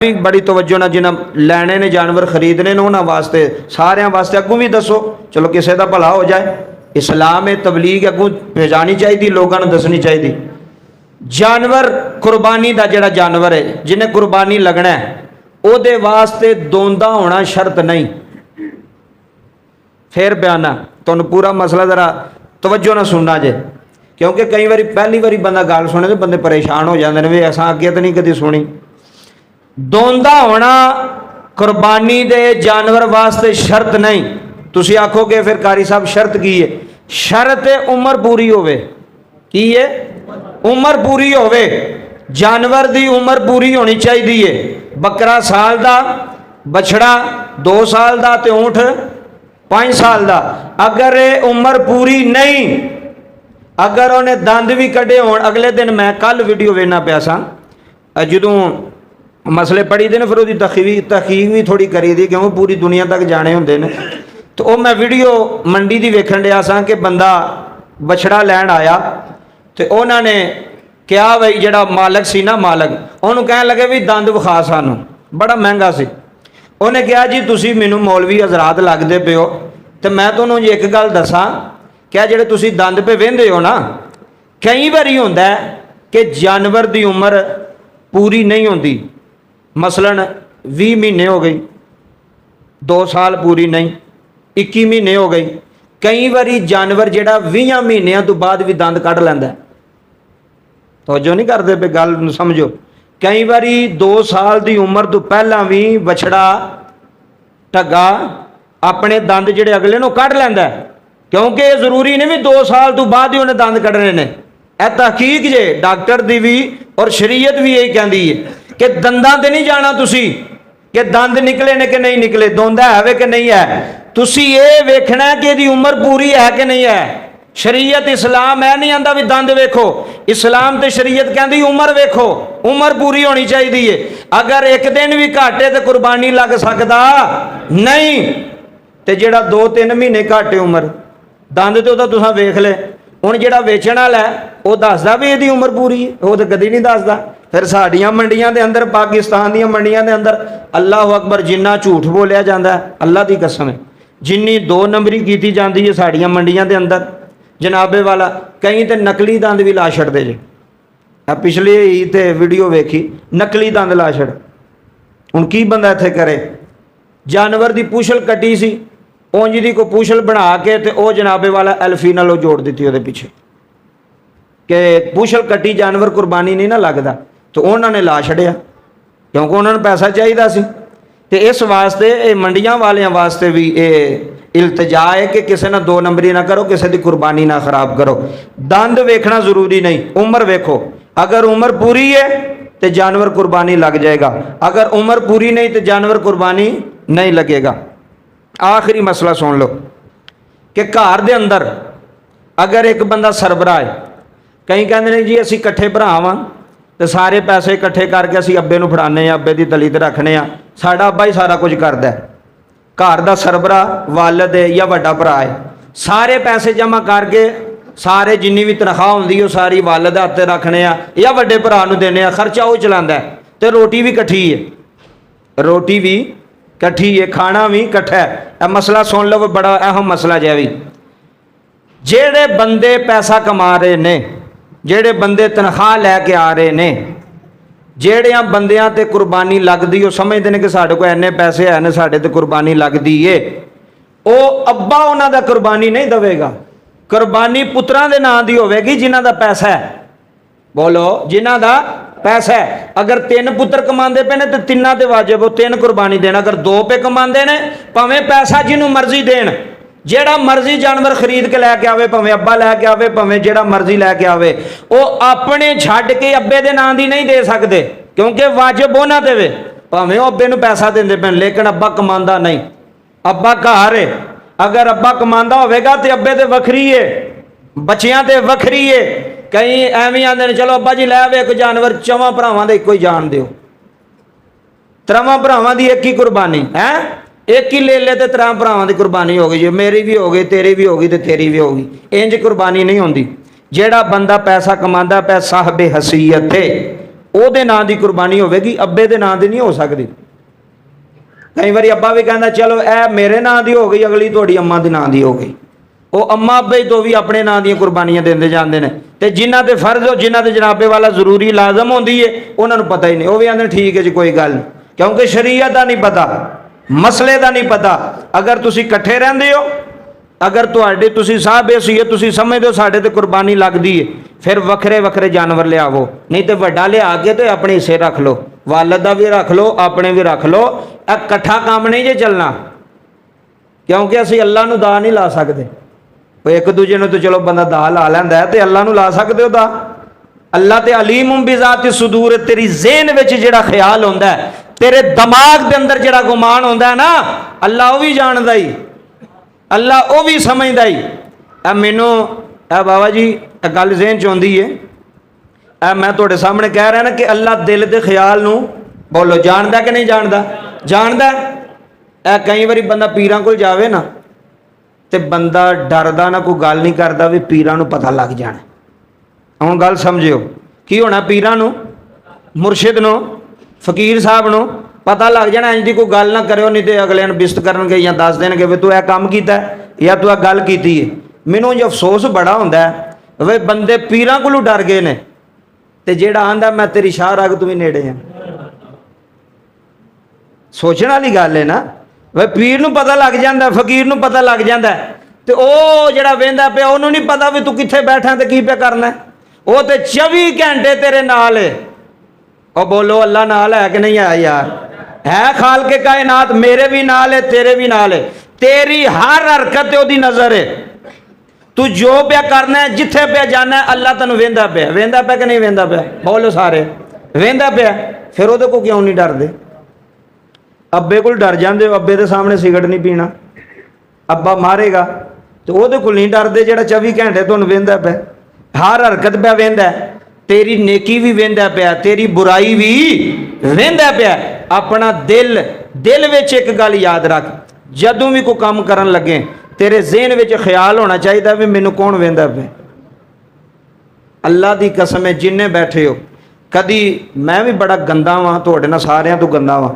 भी बड़ी तवज्जो ना जिन्हें लैने ने जानवर खरीदने ने उन्होंने वास्ते सारे वास्ते अगू भी दसो, चलो किसी का भला हो जाए। इस्लाम है तबलीग अगू भेजानी चाहिए, लोगों को दसनी चाहिए। जानवर कुर्बानी का जोड़ा जानवर है जिन्हें कुर्बानी लगना है वो वास्ते दोंदा होना शर्त नहीं। फिर बयाना तुहानू पूरा मसला जरा तवज्जो ना सुनना जे, क्योंकि कई बार पहली बारी बंदा गल सुने तो बंदे परेशान हो जाते हैं भी असा अगे तो नहीं कभी सुनी। दोंदा होना कुर्बानी दे जानवर वास्ते शर्त नहीं। तुसी आखोगे फिर कारी साहब शर्त की है? शर्त है उम्र पूरी होवे। की है? उम्र पूरी होवे। जानवर दी उम्र पूरी होनी चाहिए। बकरा साल दा, बछड़ा 2 साल दा ते ऊंठ 5 साल दा। अगर उम्र पूरी नहीं, अगर उन्हें दंद भी कढ़े हो, अगले दिन मैं कल वीडियो वेखना पिया सा जदों मसले पढ़ी दे फिर वो तहकीक भी थोड़ी करी दी क्योंकि पूरी दुनिया तक जाने होंगे ने। तो वह मैं वीडियो मंडी की वेखन दिया सा कि बंदा बछड़ा लैन आया तो उन्होंने कहा बई जड़ा मालक सी ना, मालक उन्होंने कह लगे भी दंद विखा सानू, बड़ा महंगा सी। उन्हें कहा जी तुसी मैनू मौलवी हजरात लगते पे हो तो मैं तुहानू जी एक गल दसा, क्या जेडे तुसी दंद पे वेंदे हो ना, कई बारी होंदा है कि जानवर की उम्र पूरी नहीं होती। मसलन 20 महीने हो गई, 2 साल पूरी नहीं, 21 महीने हो गई। कई बारी जानवर जिहड़ा 20 महीनों तो बाद भी दंद कढ़ लैंदा है। तवज्जो नहीं करते पे गल समझो। कई बारी 2 साल की उम्र तो पहला भी बछड़ा ढग्गा अपने दंद जिहड़े अगले नूं कढ़ लैंदा है, क्योंकि ये जरूरी नहीं भी 2 साल तो बाद ही उन्हें दंद कढ़ने ने। यह तहकीक जे डॉक्टर दी भी और शरीयत भी यही कहती है कि दंदां ते नहीं जाना तुसी कि दंद निकले ने कि नहीं निकले, दोंदा है कि नहीं है। तुसी ये वेखना है कि इसकी उम्र पूरी है कि नहीं है। शरीयत इस्लाम है नहीं आंदा भी दंद वेखो, इस्लाम ते शरीयत कहती उम्र वेखो, उम्र पूरी होनी चाहिए। अगर एक दिन भी घाटे तो कुर्बानी लग सकता नहीं, तो जेड़ा 2-3 महीने घाटे उम्र दंद तो तुसा वेख ले। हुण जेड़ा वेचण वाला है वह दसदा भी इसकी उम्र पूरी है, वो तो कदी नहीं दसदा। फिर साडियां मंडियां दे अंदर, पाकिस्तान दी मंडियां दे अंदर अल्लाह अकबर जिन्ना झूठ बोलिया जाता है, अल्लाह की कसम है, जिन्नी 2 नंबरी की जाती है साडियां मंडियां दे अंदर जनाबे वाला। कई तो नकली दंद भी ला छड़दे जे। पिछले ही तो वीडियो वेखी, नकली दंद ला छड़। हुण की बंदा इत्थे करे? जानवर की पूछल कटी सी, उंज दी को पूछल बना के ते ओ जनाबे वाला एल्फी नाल जोड़ दी वो पीछे कि पूछल कटी जानवर कुर्बानी नहीं ना लगता, तो उन्होंने ला छड़िया क्योंकि उन्होंने पैसा चाहिए सी। तो इस वास्ते ये मंडियां वालियां वास्ते भी ये इल्तजा है कि किसी ने 2 नंबरी ना करो, किसी की कुर्बानी ना खराब करो। दंद वेखना जरूरी नहीं, उम्र वेखो। अगर उम्र पूरी है तो जानवर कुर्बानी लग जाएगा, अगर उम्र पूरी नहीं तो जानवर कुर्बानी नहीं लगेगा। आखिरी मसला सुन लो कि घर दे अंदर अगर एक बंदा सरबरा है, कई कहते हैं जी असी कट्ठे भरा वां तो सारे पैसे इकट्ठे करके असी अब्बे नूं फड़ाने, अब्बे की तली ते रखने, साडा अब्बा ही सारा कुछ करदा है। घर का सरबरा वालद है या वड्डा भरा है, सारे पैसे जमा करके सारे जिन्नी भी तनख्वाह होंदी है सारी वालद हत्थ रखने या वड्डे भरा नूं देने, खर्चा वो चलांदा है। तो रोटी भी इकट्ठी है, रोटी भी इकट्ठी है, खाना भी इकट्ठा है। यह मसला सुन लो, बड़ा अहम मसला जै भी। जेड़े बंदे पैसा कमा रहे ने, जेड़े बंदे तनख्वाह लैके आ रहे ने, जेड़ियां बंदियां ते कुर्बानी लगदी वो समझते हैं कि साढ़े को इन्ने पैसे है ने साढ़े ते कुर्बानी लगदी है, वो अब्बा उन्हां दा कुर्बानी नहीं देवेगा। कुर्बानी पुत्रां दे नां दी होवेगी जिन्हां दा पैसा है। बोलो, जिन्हां दा पैसा है। अगर 3 पुत्र कमाते पे ने तो 3 ते वाजिब 3 कुर्बानी देना। अगर 2 पे कमाते ने भावें पैसा जिन्हों मर्जी देन, जेड़ा मर्जी जानवर खरीद के लैके आवे, भावें अब्बा लैके आवे, भावें जेड़ा मर्जी लैके आवे, वो अपने छड्ड के अब्बे दे नां दी नहीं दे सकते, क्योंकि वाजिब वो ना देवे। भावें वो अब्बे नूं पैसा देंदे पे, लेकिन अब्बा कमांदा नहीं। अब्बा घर है, अगर अब्बा कमांदा होवेगा तो अब्बे ते वखरी है, बच्चियां ते वखरी है। कई एवं आते हैं चलो अब्बा जी लै आवे एक जानवर, 4 भरावां दे इक्को ही जान दिओ, 3 भरावां दी एक ही कुर्बानी है, एक ही ले ले तो 3 भरावां दी कुर्बानी हो गई, मेरी भी हो गई, तेरी भी होगी, तो तेरी भी होगी। इंज कुर्बानी नहीं होंदी। जेड़ा बंदा पैसा कमांदा पै साहबे हसीयत है, ਉਹਦੇ ਨਾਂ ਦੀ ਕੁਰਬਾਨੀ ਹੋਵੇਗੀ, ਅੱਬੇ ਦੇ ਨਾਂ ਦੀ ਨਹੀਂ ਹੋ ਸਕਦੀ। ਕਈ ਵਾਰੀ ਅੱਬਾ ਵੀ ਕਹਿੰਦਾ ਚਲੋ ਇਹ ਮੇਰੇ ਨਾਂ ਦੀ ਹੋ ਗਈ, ਅਗਲੀ ਤੁਹਾਡੀ ਅੰਮਾ ਦੇ ਨਾਂ ਦੀ ਹੋ ਗਈ। ਉਹ ਅੰਮਾ ਅੱਬੇ ਤੋਂ ਵੀ ਆਪਣੇ ਨਾਂ ਦੀਆਂ ਕੁਰਬਾਨੀਆਂ ਦਿੰਦੇ ਜਾਂਦੇ ਨੇ, ਤੇ ਜਿਨ੍ਹਾਂ ਤੇ ਫਰਜ਼ ਹੋ, ਜਿਨ੍ਹਾਂ ਤੇ ਜਨਾਬੇ ਵਾਲਾ ਜ਼ਰੂਰੀ ਲਾਜ਼ਮ ਹੁੰਦੀ ਹੈ, ਉਹਨਾਂ ਨੂੰ ਪਤਾ ਹੀ ਨਹੀਂ। ਉਹ ਵੀ ਆਂਦੇ ਠੀਕ ਹੈ ਜੀ ਕੋਈ ਗੱਲ ਨਹੀਂ, ਕਿਉਂਕਿ ਸ਼ਰੀਅਤ ਦਾ ਨਹੀਂ ਪਤਾ, ਮਸਲੇ ਦਾ ਨਹੀਂ ਪਤਾ। ਅਗਰ ਤੁਸੀਂ ਇਕੱਠੇ ਰਹਿੰਦੇ ਹੋ, ਅਗਰ ਤੁਹਾਡੇ ਤੁਸੀਂ ਸਾਹਬ ਸੀ, ਤੁਸੀਂ ਸਮਝਦੇ ਹੋ ਸਾਡੇ ਤੇ ਕੁਰਬਾਨੀ ਲੱਗਦੀ ਹੈ, ਫਿਰ ਵੱਖਰੇ ਵੱਖਰੇ ਜਾਨਵਰ ਲਿਆਵੋ, ਨਹੀਂ ਤੇ ਵੱਡਾ ਲਿਆ ਕੇ ਤੇ ਆਪਣੇ ਹਿੱਸੇ ਰੱਖ ਲਓ, ਵਾਲਦ ਦਾ ਵੀ ਰੱਖ ਲਓ, ਆਪਣੇ ਵੀ ਰੱਖ ਲਓ। ਇਹ ਇਕੱਠਾ ਕੰਮ ਨਹੀਂ ਜੇ ਚੱਲਣਾ, ਕਿਉਂਕਿ ਅਸੀਂ ਅੱਲਾ ਨੂੰ ਦਾ ਨਹੀਂ ਲਾ ਸਕਦੇ। ਇੱਕ ਦੂਜੇ ਨੂੰ ਤਾਂ ਚਲੋ ਬੰਦਾ ਦਾ ਲਾ ਲੈਂਦਾ, ਤੇ ਅੱਲਾ ਨੂੰ ਲਾ ਸਕਦੇ ਹੋ ਦਾ? ਅੱਲਾ ਤੇ ਅਲੀਮ ਬਿਜ਼ਾਤ ਸੁਦੂਰ, ਤੇਰੀ ਜ਼ੇਨ ਵਿੱਚ ਜਿਹੜਾ ਖਿਆਲ ਹੁੰਦਾ, ਤੇਰੇ ਦਿਮਾਗ ਦੇ ਅੰਦਰ ਜਿਹੜਾ ਗੁਮਾਨ ਹੁੰਦਾ ਨਾ, ਅੱਲਾ ਉਹ ਵੀ ਜਾਣਦਾ ਹੀ, ਅੱਲਾ ਉਹ ਵੀ ਸਮਝਦਾ ਹੀ। ਇਹ ਮੈਨੂੰ ਇਹ ਬਾਬਾ ਜੀ ਇਹ ਗੱਲ ਜ਼ੇਨ ਚ ਆਉਂਦੀ ਹੈ, ਇਹ ਮੈਂ ਤੁਹਾਡੇ ਸਾਹਮਣੇ ਕਹਿ ਰਿਹਾ ਨਾ ਕਿ ਅੱਲਾ ਦਿਲ ਦੇ ਖਿਆਲ ਨੂੰ ਬੋਲੋ ਜਾਣਦਾ ਕਿ ਨਹੀਂ ਜਾਣਦਾ? ਜਾਣਦਾ। ਇਹ ਕਈ ਵਾਰੀ ਬੰਦਾ ਪੀਰਾਂ ਕੋਲ ਜਾਵੇ ਨਾ, ਤੇ ਬੰਦਾ ਡਰਦਾ ਨਾ, ਕੋਈ ਗੱਲ ਨਹੀਂ ਕਰਦਾ ਵੀ ਪੀਰਾਂ ਨੂੰ ਪਤਾ ਲੱਗ ਜਾਣਾ। ਹੁਣ ਗੱਲ ਸਮਝਿਓ, ਕੀ ਹੋਣਾ? ਪੀਰਾਂ ਨੂੰ, ਮੁਰਸ਼ਿਦ ਨੂੰ, ਫਕੀਰ ਸਾਹਿਬ ਨੂੰ ਪਤਾ ਲੱਗ ਜਾਣਾ। ਇੰਜ ਦੀ ਕੋਈ ਗੱਲ ਨਾ ਕਰਿਓ, ਨਹੀਂ ਤੇ ਅਗਲੇ ਨੂੰ ਬਿਸਤ ਕਰਨਗੇ ਜਾਂ ਦੱਸ ਦੇਣਗੇ ਵੀ ਤੂੰ ਇਹ ਕੰਮ ਕੀਤਾ ਜਾਂ ਤੂੰ ਇਹ ਗੱਲ ਕੀਤੀ ਹੈ। ਮੈਨੂੰ ਜੋ ਅਫਸੋਸ ਬੜਾ ਹੁੰਦਾ ਵੇ, ਬੰਦੇ ਪੀਰਾਂ ਕੋਲੋਂ ਡਰ ਗਏ ਨੇ, ਤੇ ਜਿਹੜਾ ਆਂਦਾ ਮੈਂ ਤੇਰੀ ਸ਼ਾਹ ਰਗ ਤੂੰ ਵੀ ਨੇੜੇ ਆ। ਸੋਚਣ ਵਾਲੀ ਗੱਲ ਹੈ ਨਾ। ਵੇ ਪੀਰ ਨੂੰ ਪਤਾ ਲੱਗ ਜਾਂਦਾ, ਫਕੀਰ ਨੂੰ ਪਤਾ ਲੱਗ ਜਾਂਦਾ, ਤੇ ਉਹ ਜਿਹੜਾ ਵੇਂਦਾ ਪਿਆ ਉਹਨੂੰ ਨਹੀਂ ਪਤਾ ਵੀ ਤੂੰ ਕਿੱਥੇ ਬੈਠਾ ਤੇ ਕੀ ਪਿਆ ਕਰਨਾ। ਉਹ ਤੇ 24 ਘੰਟੇ ਤੇਰੇ ਨਾਲ ਹੈ। ਉਹ ਬੋਲੋ ਅੱਲਾ ਨਾਲ ਹੈ ਕਿ ਨਹੀਂ ਹੈ ਯਾਰ? है खाल के कायनात, मेरे भी नाल है, तेरे भी नाल है, तेरी हर हरकत ओदी नजर है। तू जो पे करना है, जिथे पे जाना है, अल्लाह तेन वेंदा पे कि नहीं वेंदा पे? बोलो सारे, वेंदा पे। फिर वो को क्यों नहीं डरते? अब्बे को डर जाते हो, अब्बे के सामने सिगरेट नहीं पीना, अब्बा मारेगा, तो वो को नहीं डरते जो 24 घंटे तुम वेंदा पे, हर हरकत पे वेंदा, तेरी नेकी भी वेंदा पिया, तेरी बुराई भी वेंदा पिया। अपना दिल विच एक गल याद रख, जदों भी कोई काम करन लगे तेरे ज़हन विच ख्याल होना चाहिए भी मैनू कौन वेंदा पिया। अल्लाह दी कसम है, जिन्ने बैठे हो, कदी मैं भी बड़ा गंदा वां, तुहाडे नाल सारियां तो गंदा वां,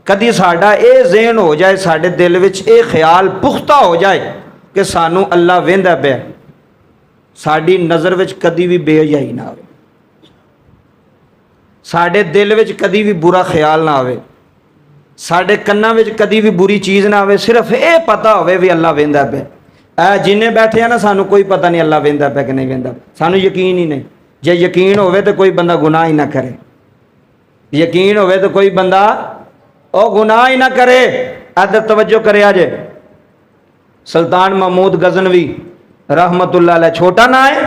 कदी साडा ये ज़हन हो जाए, साडे दिल विच ये ख्याल पुख्ता हो जाए कि सानू अल्लाह वेंदा पिया, साडी नज़र विच कदी भी बेहयाई ना आवे, साडे दिल विच कदी भी बुरा ख्याल ना आवे, साडे कन्नां विच कदी भी बुरी चीज़ ना आवे, सिर्फ ये पता होवे भी अल्लाह वेंदा पिया। जिन्ने बैठे हैं ना, सानू कोई पता नहीं अल्लाह वेंदा पिया कि नहीं वेंदा, सानू यकीन ही नहीं। जे यकीन होवे तो कोई बंदा गुनाह ही ना करे, यकीन होवे तो कोई बंदा ओ गुनाह ही ना करे। अदर तवज्जो करे, आज सुल्तान महमूद गजनवी रहमतुल्लाह अलैह, छोटा ना है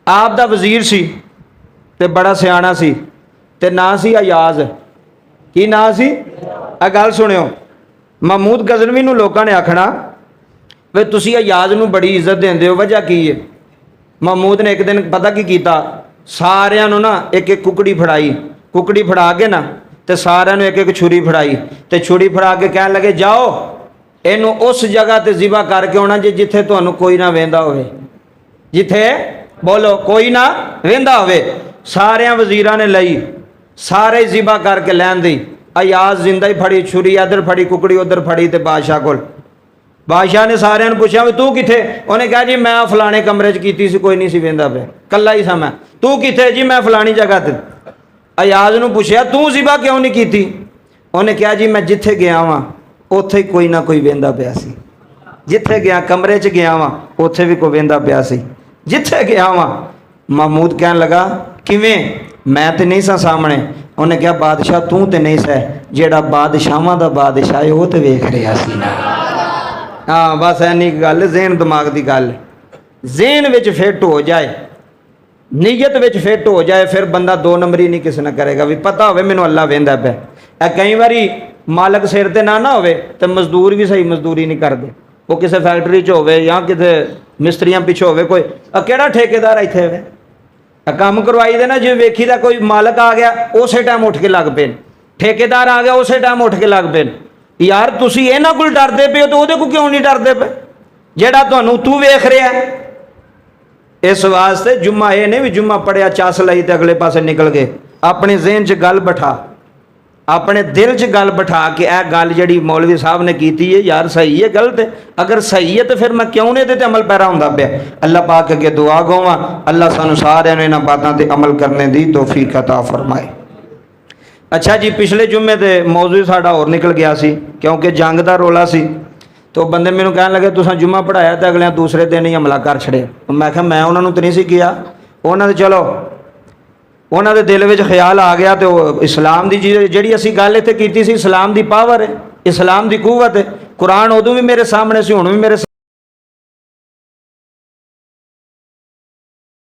आप दा वजीर सी ते बड़ा सियाना सी, ते ना सी अयाज। की ना सी? आ गल सुनियो, महमूद गजनवी नूं लोकां ने आखना वे तुसी अयाज नूं बड़ी इज्जत देंदे हो, वजह की है? महमूद ने एक दिन पता की कीता, सारियां नूं ना एक एक कुकड़ी फड़ाई, कुकड़ी फड़ा के ना ते सारियां नूं एक एक छुरी फड़ाई, ते छुरी फड़ा के कहन लगे जाओ इनू उस जगह ते ज़िबा करके आना जे जिथे तुहानूं कोई ना वेंदा होवे, जिथे बोलो कोई ना वेंदा होवे। सारियां वजीरां ने लई, सारे ज़िबा करके लैन दी, अयाज जिंदा ही फड़ी, छुरी इधर फड़ी, कुकड़ी उधर फड़ी, ते बादशाह कोल। बादशाह ने सारियां नूं पुछया तू किथे? उन्हें कहा जी मैं फलाने कमरे च कीती सी, कोई नहीं सी वेंदा पे, कल्ला ही सा मैं। तू किथे? जी मैं फलानी जगह ते। अयाज नूं पुछया तू ज़िबा क्यों नहीं कीती? उन्हें कहा जी मैं जिथे गया वां उत्थे कोई ना कोई वेंदा पिया सी, जिथे गया कमरे च गया वां उत्थे भी कोई वेंदा पिया सी, जिथे गया वां। महमूद कहन लगा किवें? मैं तो नहीं सा सामने। उन्हें कहा बादशाह तू तो नहीं सै, जेड़ा बादशाहां दा बादशाह है वो तो वेख रहा सी ना। हाँ बस इन्नी गल, ज़हन दिमाग की गल, ज़हन विच फिट हो जाए, नीयत विच फिट हो जाए, फिर बंदा दो नंबरी नहीं किसी ने करेगा, भी पता होवे मैनू अल्लाह वेंदा पिया। कई बारी मालक सिर ते ना होवे तो मजदूर भी सही मजदूरी नहीं करते, वो किसी फैक्ट्री च होवे या किसी मिस्त्रियां पिछे होवे, कोई केड़ा ठेकेदार इत्थे होवे काम करवाई देना, जो वेखी दा कोई मालक आ गया उस टाइम उठ के लग पे, ठेकेदार आ गया उस टाइम उठ के लग पे। यार तुसी इन्हां कोल डरदे पे हो तो उहदे कोल क्यों नहीं डरदे पे जेड़ा तुहानूं तू वेख रहा है? इस वास्ते जुम्मा ये नहीं भी जुम्मा पढ़िया चस लाई तो अगले पासे निकल गए। अपने जहन च गल बिठा, अपने दिल च गल बिठा के यह गल जी मौलवी साहब ने की है यार सही है गलत है, अगर सही है तो फिर मैं क्यों नहीं ये अमल पैरा होंदा पे। अल्लाह पाक अगे दुआ गवा अल्लाह सानू सारिਆਂ ਨੂੰ इन्हां बातों पर अमल करने की तौफीक अता फरमाए। अच्छा जी, पिछले जुम्मे तो मौजू साडा होर निकल गया सी क्योंकि जंग का रोला सी। तो बंदे मैनू कह लगे तुसां जुम्मा पढ़ाया तो अगले दूसरे दिन ही हमला कर छड़े। मैं क्या मैं उन्होंने तो नहीं सी किया, उन्होंने चलो उन्होंने दिल में ख्याल आ गया। तो इस्लाम की जी असी गल इत्थे कीती सी, इस्लाम की पावर है, इस्लाम की कुवत है। कुरान उदों भी मेरे सामने से हुण भी मेरे